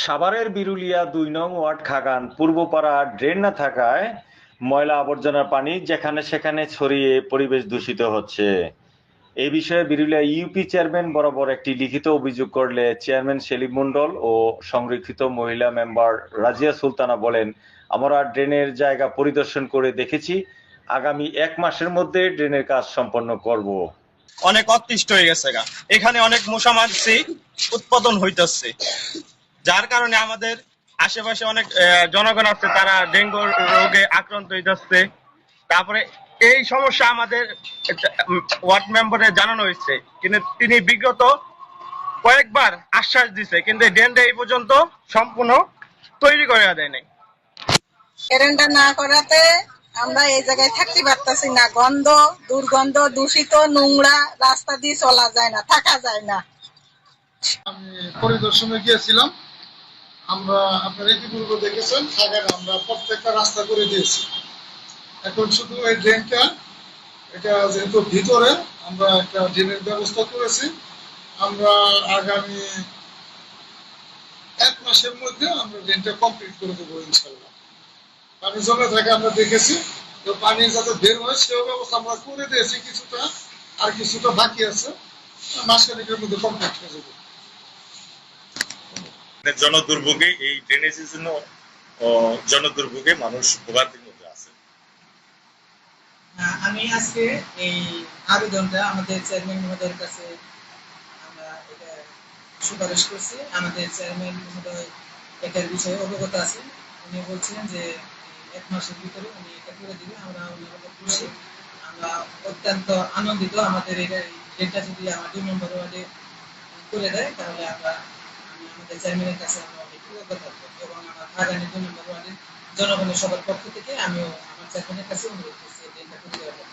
সাভারের বিরুলিয়া ২ নং word khagan Purbapara drain না থাকায় ময়লা আবর্জনার পানি যেখানে সেখানে ছড়িয়ে পরিবেশ দূষিত হচ্ছে। এ বিষয়ে বিরুলিয়া ইউপি চেয়ারম্যান বরাবর একটি লিখিত অভিযোগ করলে চেয়ারম্যান সেলিম মণ্ডল ও সংরক্ষিত মহিলা মেম্বার রাজিয়া সুলতানা বলেন, আমরা ড্রেনের জায়গা পরিদর্শন করে দেখেছি, আগামী ১ মাসের মধ্যে ড্রেনের কাজ সম্পন্ন করব। অনেক অতিষ্ঠ হয়ে গেছে গা। এখানে অনেক মশা মাছি উৎপাদন হইতেছে, যার কারণে আমাদের আশেপাশে অনেক জনগণ আছে, তারা ডেঙ্গু রোগে আক্রান্ত হইতেছে। তারপরে এই সমস্যা আমাদের ওয়ার্ড মেম্বারে জানানো হয়েছে, কিন্তু তিনি বিগত কয়েকবার আশ্বাস দিছে, কিন্তু ড্রেনটা এই পর্যন্ত সম্পূর্ণ তৈরি করে দেয় নাই। ড্রেনটা না করাতে আমরা এই জায়গায় থাকতে পারতেছি না। গন্ধ, দুর্গন্ধ, দূষিত, নোংরা, রাস্তা দিয়ে চলা যায় না, থাকা যায় না। আমি পরিদর্শনে গিয়েছিলাম। আমরা আপনারা ইতিপূর্বে দেখেছেন খাগানে আমরা প্রত্যেকটা রাস্তা করে দিয়েছি। এখন শুধু এই ড্রেনটা, এটা যেহেতু ভিতরে, আমরা একটা ড্রেনের ব্যবস্থা করেছি। আমরা আগামী ১ মাসের মধ্যে আমরা ড্রেনটা কমপ্লিট করে দেবো ইনশাল্লাহ। পানি জমে থাকে আমরা দেখেছি, তো পানি যাতে বের হয় সেও ব্যবস্থা আমরা করে দিয়েছি কিছুটা, আর কিছুটা বাকি আছে। মাসখানেকের মধ্যে কমপ্লিট হয়ে যাবে। জনদুর্ভোগে এই ড্রেনেজের জন্য জনদুর্ভোগে মানুষ ভোগান্তির মধ্যে আছে। আমি আজকে এই আবেদনটা আমাদের চেয়ারম্যান মহোদয়ের কাছে আমরা এটা সুপারিশ করছি। আমাদের চেয়ারম্যান মহোদয় এটার বিষয়ে অবগত আছেন। উনি বলছেন যে ১ মাসের ভিতরে উনি এটা করে দিবে। আমরা ওনার উপর খুশি, আমরা অত্যন্ত আনন্দিত। আমাদের এটা যদি আমার ২ নম্বর ওয়ার্ডে করে দেয়, তাহলে আমি আমাদের চেয়ারম্যানের কাছে আমরা অনেক কৃতজ্ঞ থাকবো, এবং আমার আগামী ২ নম্বর ওয়ার্ডের জনগণের সবার পক্ষ থেকে আমিও আমার চেয়ারম্যানের কাছে অনুরোধ করছি এটা করে দেওয়ার জন্য।